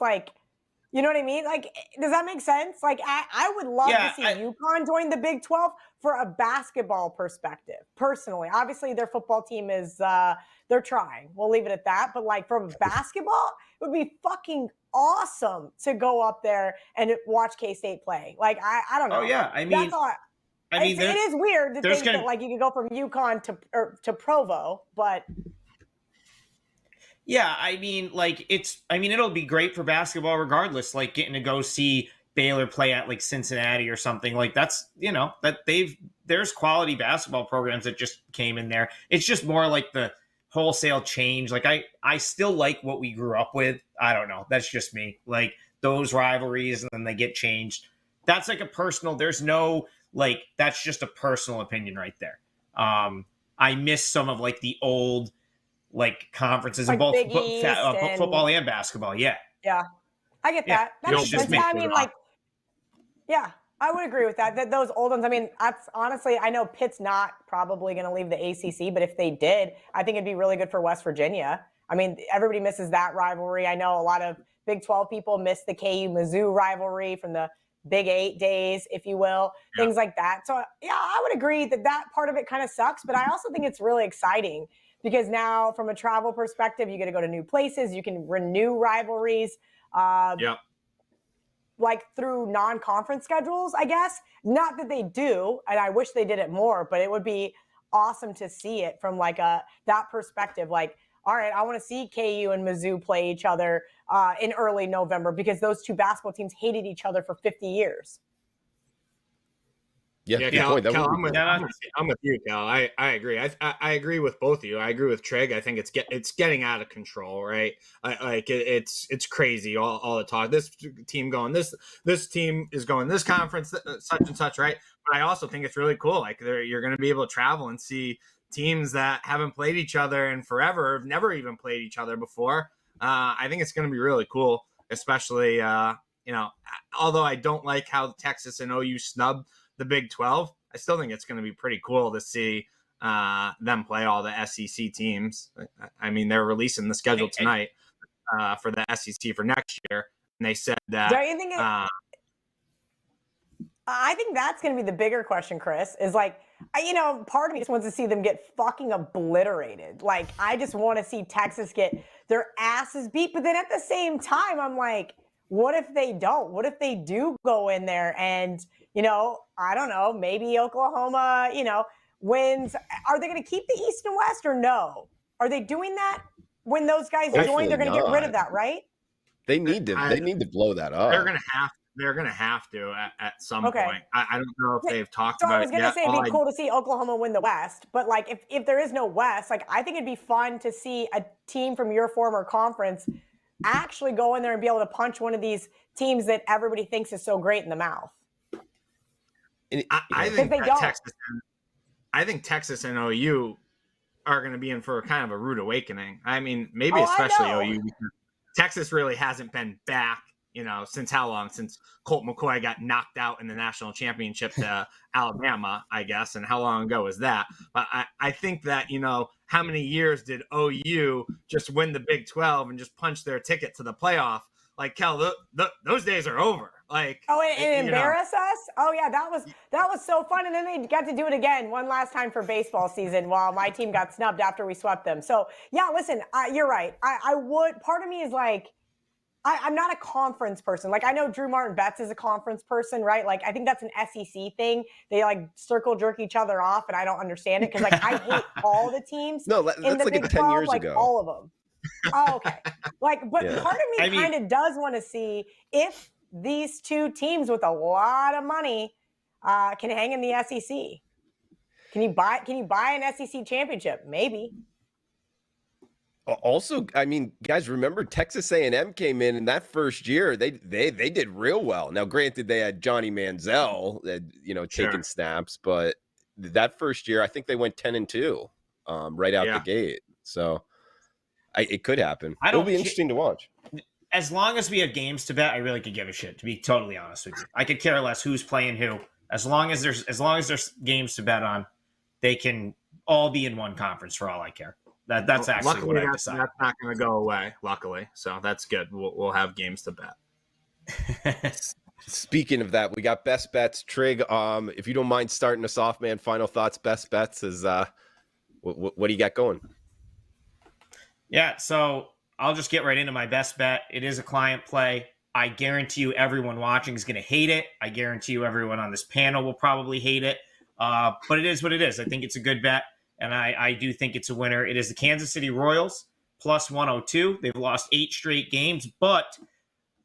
you know what I mean? Does that make sense? I would love to see UConn join the Big 12 for a basketball perspective, personally. Obviously, their football team is, they're trying. We'll leave it at that. But from basketball, it would be fucking awesome to go up there and watch K-State play. I don't know. Oh, yeah. I mean, that's all. It is weird to think that you could go from UConn to Provo, but... Yeah, I mean, it'll be great for basketball regardless, getting to go see Baylor play at Cincinnati or something. That's, there's quality basketball programs that just came in there. It's just more the wholesale change. Like I still like what we grew up with. I don't know. That's just me. Like those rivalries and then they get changed. That's like a personal, there's no like, that's just a personal opinion right there. I miss some of like the old like conferences in Like both Big East and football and basketball. Yeah. yeah, I get Yeah, that. That it's makes just sense. me. Yeah, I mean, like, yeah, I would agree with that. That those old ones. I mean, that's honestly, I know Pitt's not probably going to leave the ACC, but if they did, I think it'd be really good for West Virginia. I mean, everybody misses that rivalry. I know a lot of Big 12 people miss the KU Mizzou rivalry from the Big 8 days, if you will, things like that. So, yeah, I would agree that that part of it kind of sucks, but I also think it's really exciting because now, from a travel perspective, you get to go to new places, you can renew rivalries. Like through non-conference schedules, I guess. Not that they do, and I wish they did it more, but it would be awesome to see it from like that perspective. Like, all right, I want to see KU and Mizzou play each other in early November because those two basketball teams hated each other for 50 years. Yeah, Cal, point. I'm with you, Cal. I agree. I agree with both of you. I agree with Trig. I think it's getting out of control, right? It's crazy all the talk. This team going this team is going this conference, such and such, right? But I also think it's really cool. Like you're going to be able to travel and see teams that haven't played each other in forever, have never even played each other before. I think it's going to be really cool, especially although I don't like how Texas and OU snubbed the Big 12, I still think it's going to be pretty cool to see them play all the SEC teams. I mean, they're releasing the schedule tonight for the SEC for next year, and they said that. Don't you think I think that's going to be the bigger question, Chris, is like, part of me just wants to see them get fucking obliterated. Like, I just want to see Texas get their asses beat. But then at the same time, I'm like, what if they don't? What if they do go in there and, I don't know, maybe Oklahoma, wins. Are they going to keep the East and West or no? Are they doing that? When those guys join, they're going to get rid of that, right? They need to blow that up. They're going to have to at some point. I don't know if they've talked about it. I was going to say it'd be cool to see Oklahoma win the West, but like if there is no West, like I think it'd be fun to see a team from your former conference actually go in there and be able to punch one of these teams that everybody thinks is so great in the mouth. I think Texas and OU are going to be in for kind of a rude awakening. I mean, maybe especially OU. Because Texas really hasn't been back, since how long? Since Colt McCoy got knocked out in the national championship to Alabama, I guess. And how long ago was that? But I think that, how many years did OU just win the Big 12 and just punch their ticket to the playoff? Like, Kel, those days are over. Like, and embarrass us? Oh yeah, that was so fun. And then they got to do it again one last time for baseball season while my team got snubbed after we swept them. So yeah, listen, you're right. I would. Part of me is like, I'm not a conference person. Like I know Drew Martin Betts is a conference person, right? Like I think that's an SEC thing. They like circle jerk each other off, and I don't understand it because like I hate all the teams. No, that's in the like Big 10 12, years like ago. All of them. Oh, okay. Like, but part of me kind of does want to see if these two teams with a lot of money can hang in the SEC. Can you buy an SEC championship? Maybe. Also, I mean, guys, remember Texas A&M came in that first year. They did real well. Now, granted, they had Johnny Manziel, taking snaps, but that first year, I think they went 10-2 right out the gate. So it could happen. It'll be interesting to watch. As long as we have games to bet, I really could give a shit, to be totally honest with you. I could care less who's playing who. As long as there's games to bet on, they can all be in one conference for all I care. That's actually what I decided. That's not going to go away, luckily. So that's good. We'll have games to bet. Speaking of that, we got best bets. Trig, if you don't mind starting us off, man, final thoughts, best bets is what do you got going? Yeah, so I'll just get right into my best bet. It is a client play. I guarantee you everyone watching is going to hate it. I guarantee you everyone on this panel will probably hate it. But it is what it is. I think it's a good bet, and I do think it's a winner. It is the Kansas City Royals, plus 102. They've lost 8 straight games, but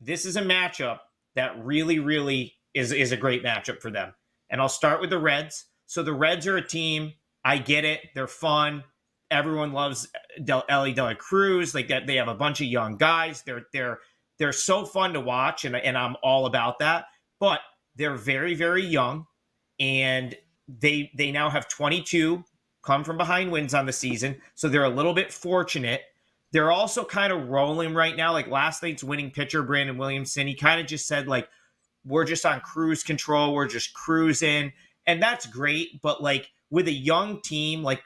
this is a matchup that really, really is a great matchup for them. And I'll start with the Reds. So the Reds are a team. I get it. They're fun. everyone loves Ellie De La Cruz. Like that, they have a bunch of young guys. They're so fun to watch, and I'm all about that. But they're very, very young, and they now have 22 come from behind wins on the season, so they're a little bit fortunate. They're also kind of rolling right now. Like last night's winning pitcher, Brandon Williamson, he kind of just said, like, we're just on cruise control. We're just cruising. And that's great. But like with a young team, like,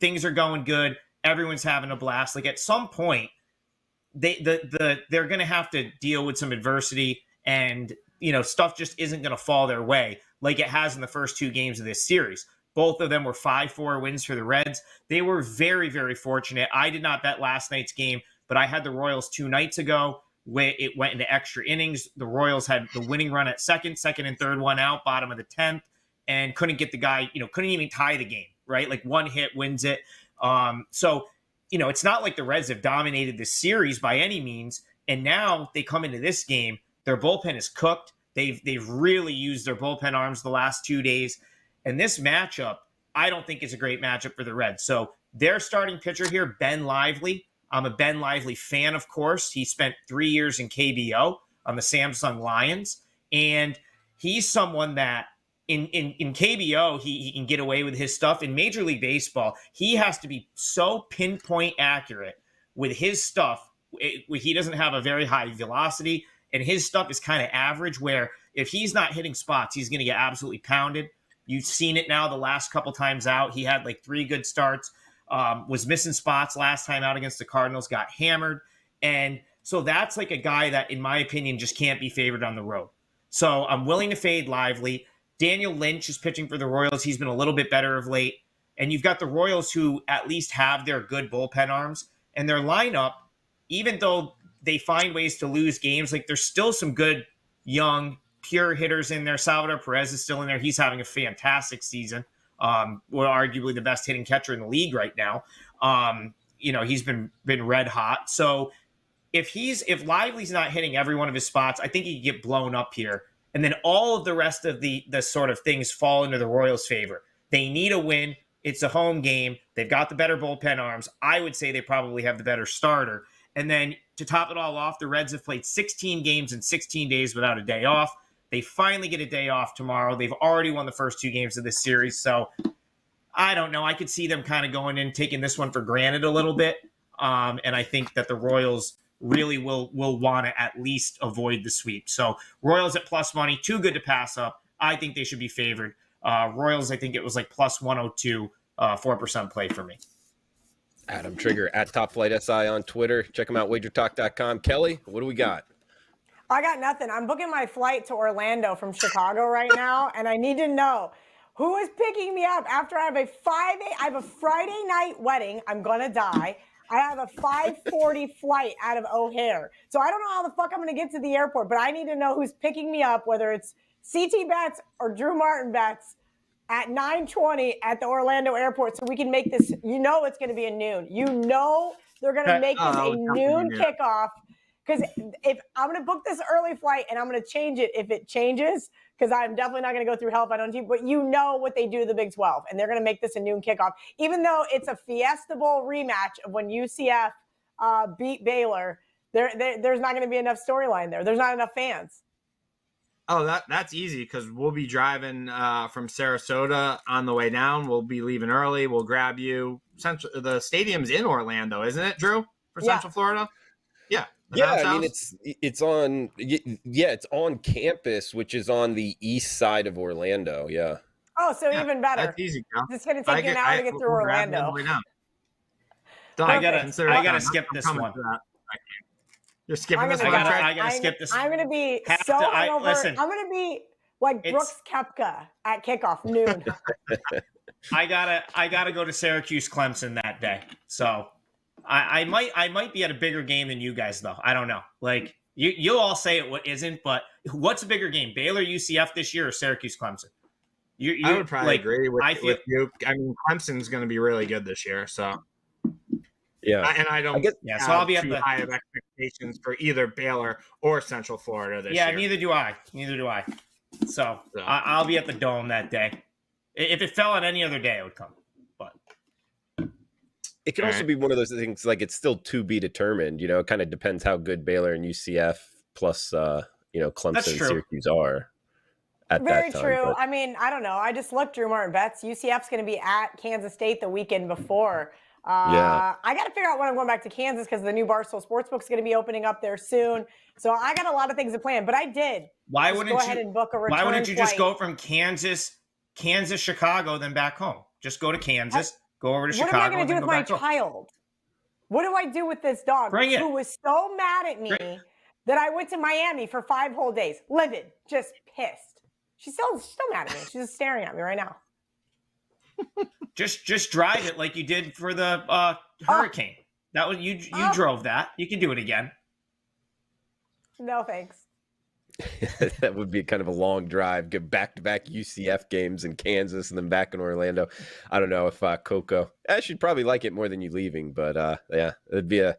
things are going good. Everyone's having a blast. Like at some point, they're going to have to deal with some adversity, and, stuff just isn't going to fall their way like it has in the first 2 games of this series. Both of them were 5-4 wins for the Reds. They were very, very fortunate. I did not bet last night's game, but I had the Royals 2 nights ago where it went into extra innings. The Royals had the winning run at second and third one out, bottom of the 10th, and couldn't get the guy, couldn't even tie the game, right? Like one hit wins it. So, it's not like the Reds have dominated this series by any means. And now they come into this game, their bullpen is cooked. They've really used their bullpen arms the last 2 days. And this matchup, I don't think is a great matchup for the Reds. So their starting pitcher here, Ben Lively. I'm a Ben Lively fan, of course. He spent 3 years in KBO on the Samsung Lions. And he's someone that in KBO, he can get away with his stuff. In Major League Baseball, he has to be so pinpoint accurate with his stuff. He doesn't have a very high velocity, and his stuff is kind of average, where if he's not hitting spots, he's going to get absolutely pounded. You've seen it now the last couple times out. He had like 3 good starts, was missing spots last time out against the Cardinals, got hammered. And so that's like a guy that, in my opinion, just can't be favored on the road. So I'm willing to fade Lively. Daniel Lynch is pitching for the Royals. He's been a little bit better of late. And you've got the Royals, who at least have their good bullpen arms. And their lineup, even though they find ways to lose games, like there's still some good young pure hitters in there. Salvador Perez is still in there. He's having a fantastic season. Arguably the best hitting catcher in the league right now. He's been red hot. So if Lively's not hitting every one of his spots, I think he could get blown up here. And then all of the rest of the sort of things fall into the Royals' favor. They need a win. It's a home game. They've got the better bullpen arms. I would say they probably have the better starter. And then to top it all off, the Reds have played 16 games in 16 days without a day off. They finally get a day off tomorrow. They've already won the first 2 games of this series. So I don't know. I could see them kind of going in, taking this one for granted a little bit. And I think that the Royals really will want to at least avoid the sweep. So Royals at plus money, too good to pass up. I think they should be favored. Royals, I think it was like plus 102, 4% play for me. Adam Trigger at Top Flight SI on Twitter. Check them out, wagertalk.com. Kelly, what do we got? I got nothing. I'm booking my flight to Orlando from Chicago right now, and I need to know who is picking me up after I have a Friday night wedding. I'm gonna die. I have a 5:40 flight out of O'Hare. So I don't know how the fuck I'm gonna get to the airport, but I need to know who's picking me up, whether it's CT Bets or Drew Martin Bets at 9:20 at the Orlando airport, so we can make this, it's gonna be a noon. They're gonna make this a noon kickoff. Because if I'm going to book this early flight and I'm going to change it if it changes, because I'm definitely not going to go through hell if I don't. But what they do to the Big 12, and they're going to make this a noon kickoff, even though it's a Fiesta Bowl rematch of when UCF beat Baylor. There's not going to be enough storyline there. There's not enough fans. Oh, that's easy because we'll be driving from Sarasota on the way down. We'll be leaving early. We'll grab you. The stadium's in Orlando, isn't it, Drew? For Central Florida? Yeah. Yeah, I mean it's on campus, which is on the east side of Orlando. Yeah. Oh, so even better. That's easy, Cal. It's going to take you an hour to get through Orlando. I gotta skip this one. You're skipping this one. I gotta skip this. I'm going to be hungover. Listen. I'm going to be like Brooks Koepka at kickoff noon. I gotta go to Syracuse Clemson that day. So I might be at a bigger game than you guys, though. I don't know. Like you'll all say it isn't, but what's a bigger game, Baylor UCF this year or Syracuse Clemson? I would probably agree with you. I mean, Clemson's going to be really good this year, so yeah. And I don't. So I'll be at too high of expectations for either Baylor or Central Florida this year. Yeah, neither do I. So I'll be at the Dome that day. If it fell on any other day, I would come. But it can also be one of those things like it's still to be determined. It kind of depends how good Baylor and UCF plus Clemson and Syracuse are at Very that time. true. But I mean, I don't know. I just looked, Drew Martin bets. UCF's going to be at Kansas State the weekend before. I got to figure out when I'm going back to Kansas because the new Barstool Sportsbook is going to be opening up there soon. So I got a lot of things to plan, but I did. Why wouldn't go ahead and book a return Why wouldn't you flight. just go from Kansas, Chicago, then back home? Just go to Kansas, go over to Chicago. What am I going to do with my child? What do I do with this dog who was so mad at me that I went to Miami for 5 whole days, livid, just pissed. She's still mad at me. She's just staring at me right now. Just drive it like you did for the hurricane. That was you drove that. You can do it again. No thanks. That would be kind of a long drive. Get back-to-back UCF games in Kansas and then back in Orlando. I don't know if Coco. I should probably like it more than you leaving, but yeah, it'd be a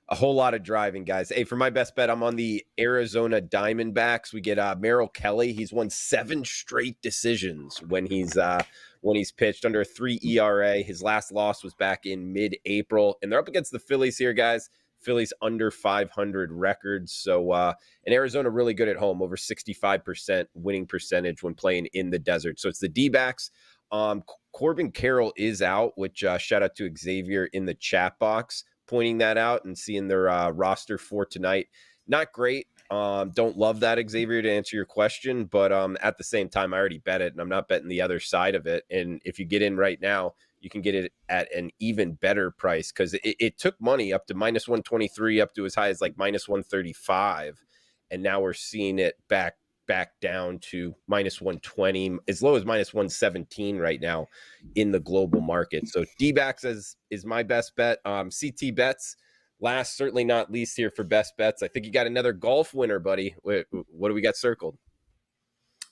whole lot of driving, guys. Hey, for my best bet, I'm on the Arizona Diamondbacks. We get Merrill Kelly. He's won 7 straight decisions when he's pitched under a 3 ERA. His last loss was back in mid-April, and they're up against the Phillies here, guys. Phillies under 500 records. So, and Arizona really good at home, over 65% winning percentage when playing in the desert. So it's the D-backs. Corbin Carroll is out, which shout out to Xavier in the chat box, pointing that out and seeing their roster for tonight. Not great. Don't love that, Xavier, to answer your question, but at the same time, I already bet it, and I'm not betting the other side of it. And if you get in right now, you can get it at an even better price because it took money up to minus 123, up to as high as like minus 135, and now we're seeing it back down to minus 120, as low as minus 117 right now in the global market. So D-backs is my best bet. CT bets. Last, certainly not least here for best bets. I think you got another golf winner, buddy. What do we got circled?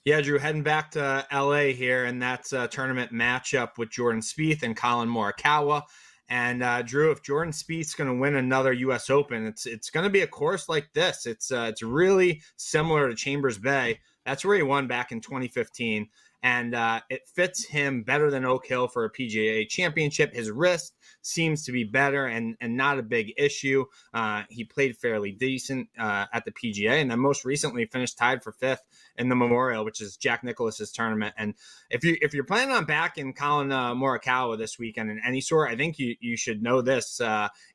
Yeah, Drew, heading back to LA here, and that's a tournament matchup with Jordan Spieth and Colin Morikawa. And Drew, if Jordan Spieth's going to win another U.S. Open, it's going to be a course like this. It's really similar to Chambers Bay. That's where he won back in 2015. And it fits him better than Oak Hill for a PGA championship. His wrist seems to be better and not a big issue. He played fairly decent at the PGA, and then most recently finished tied for 5th in the Memorial, which is Jack Nicklaus's tournament. And if you're planning on backing Colin Morikawa this weekend in any sort, I think you should know this.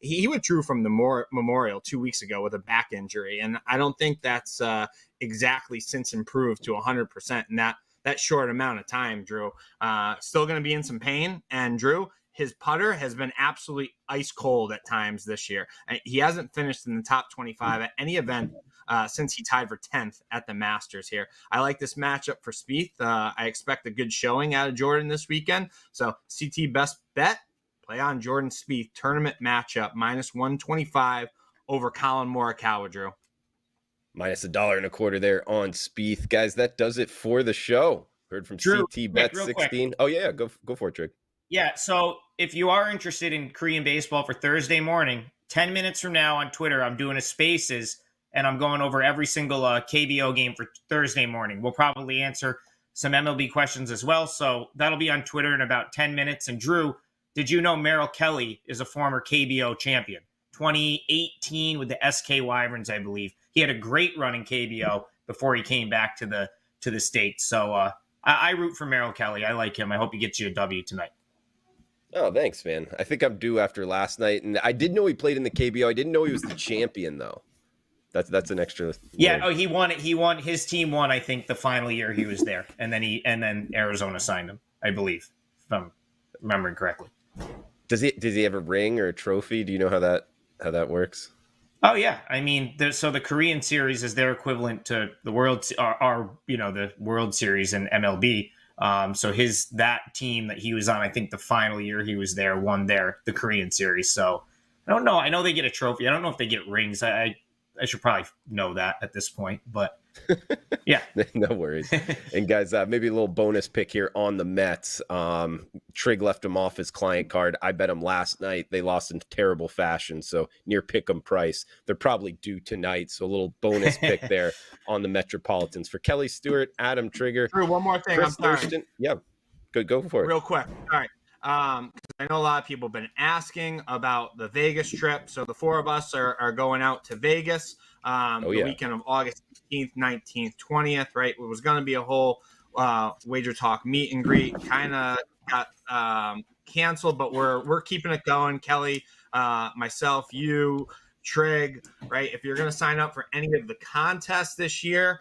He withdrew from the Memorial 2 weeks ago with a back injury, and I don't think that's exactly since improved to 100% in that short amount of time, Drew. Still going to be in some pain. And Drew, his putter has been absolutely ice cold at times this year. He hasn't finished in the top 25 at any event since he tied for 10th at the Masters here. I like this matchup for Spieth. I expect a good showing out of Jordan this weekend. So CT best bet, play on Jordan Spieth tournament matchup, minus 125 over Colin Morikawa, Drew. Minus $1.25 there on Spieth. Guys, that does it for the show. Heard from Drew, CT Bet 16. Oh, yeah, go for it, Trig. Yeah, so if you are interested in Korean baseball for Thursday morning, 10 minutes from now on Twitter, I'm doing a Spaces, and I'm going over every single KBO game for Thursday morning. We'll probably answer some MLB questions as well, so that'll be on Twitter in about 10 minutes. And Drew, did you know Merrill Kelly is a former KBO champion? 2018 with the SK Wyverns, I believe. He had a great run in KBO before he came back to the States. So I root for Merrill Kelly. I like him. I hope he gets you a W tonight. Oh, thanks, man. I think I'm due after last night. And I did know he played in the KBO. I didn't know he was the champion, though. That's an extra. Yeah, he won it. He won. His team won, I think, the final year he was there. And then Arizona signed him, I believe, if I'm remembering correctly. Does he have a ring or a trophy? Do you know how that works? Oh yeah, I mean, so the Korean Series is their equivalent to the the World Series in MLB. So that team that he was on, I think the final year he was there, won the Korean Series. So I don't know. I know they get a trophy. I don't know if they get rings. I should probably know that at this point, but yeah. No worries. And guys, maybe a little bonus pick here on the Mets. Trig left him off his client card. I bet him last night. They lost in terrible fashion, so near pick'em price. They're probably due tonight, so a little bonus pick there on the Metropolitans. For Kelly Stewart, Adam Trigger. Drew, one more thing. Chris I'm sorry. Thurston. Yeah, go for it. Real quick. All right. because I know a lot of people have been asking about the Vegas trip. So the four of us are going out to Vegas the weekend of August 18th, 19th, 20th, right? It was going to be a whole Wager Talk meet and greet, kind of got canceled, but we're keeping it going. Kelly, myself, you, Trig, right? If you're going to sign up for any of the contests this year,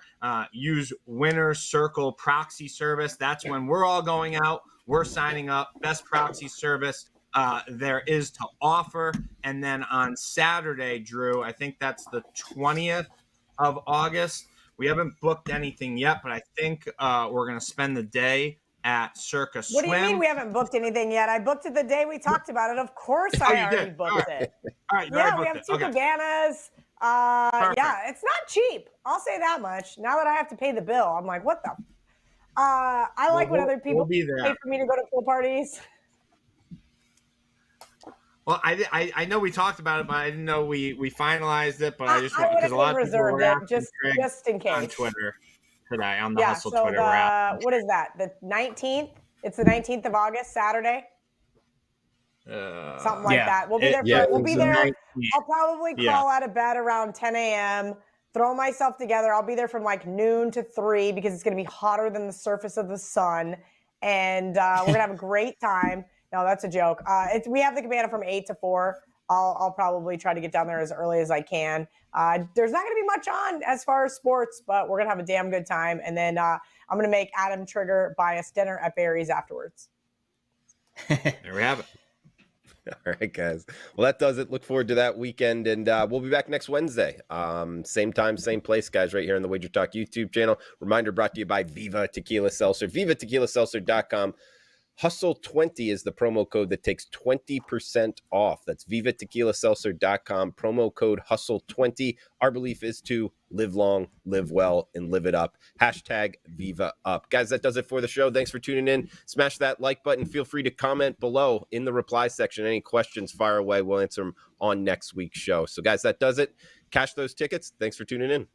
use Winner's Circle proxy service. That's when we're all going out. We're signing up. Best proxy service there is to offer. And then on Saturday, Drew, I think that's the 20th of August. We haven't booked anything yet, but I think we're going to spend the day at Circa Swim. What do you mean we haven't booked anything yet? I booked it the day we talked about it. Of course I already booked it. All right, yeah, we have two cabanas. Yeah, it's not cheap. I'll say that much. Now that I have to pay the bill, I'm like, what the? I like when other people pay for me to go to pool parties. Well, I know we talked about it, but I didn't know we finalized it. But I just want because a lot of people reserved were it just in case on Twitter today on the Hustle Twitter. What is that? The 19th? It's the 19th of August, Saturday. Something like that. We'll be there. We'll be there. 19th. I'll probably crawl out of bed around 10 a.m. Throw myself together. I'll be there from like noon to 3 because it's going to be hotter than the surface of the sun, and we're gonna have a great time. No, that's a joke. We have the cabana from 8 to 4. I'll probably try to get down there as early as I can. There's not going to be much on as far as sports, but we're going to have a damn good time. And then I'm going to make Adam Trigger buy us dinner at Barry's afterwards. There we have it. All right, guys. Well, that does it. Look forward to that weekend. And we'll be back next Wednesday. Same time, same place, guys, right here on the Wager Talk YouTube channel. Reminder brought to you by Viva Tequila Seltzer. VivaTequilaSeltzer.com. Hustle20 is the promo code that takes 20% off. That's VivaTequilaSeltzer.com. Promo code Hustle20. Our belief is to live long, live well, and live it up. Hashtag Viva Up. Guys, that does it for the show. Thanks for tuning in. Smash that like button. Feel free to comment below in the reply section. Any questions, fire away. We'll answer them on next week's show. So, guys, that does it. Cash those tickets. Thanks for tuning in.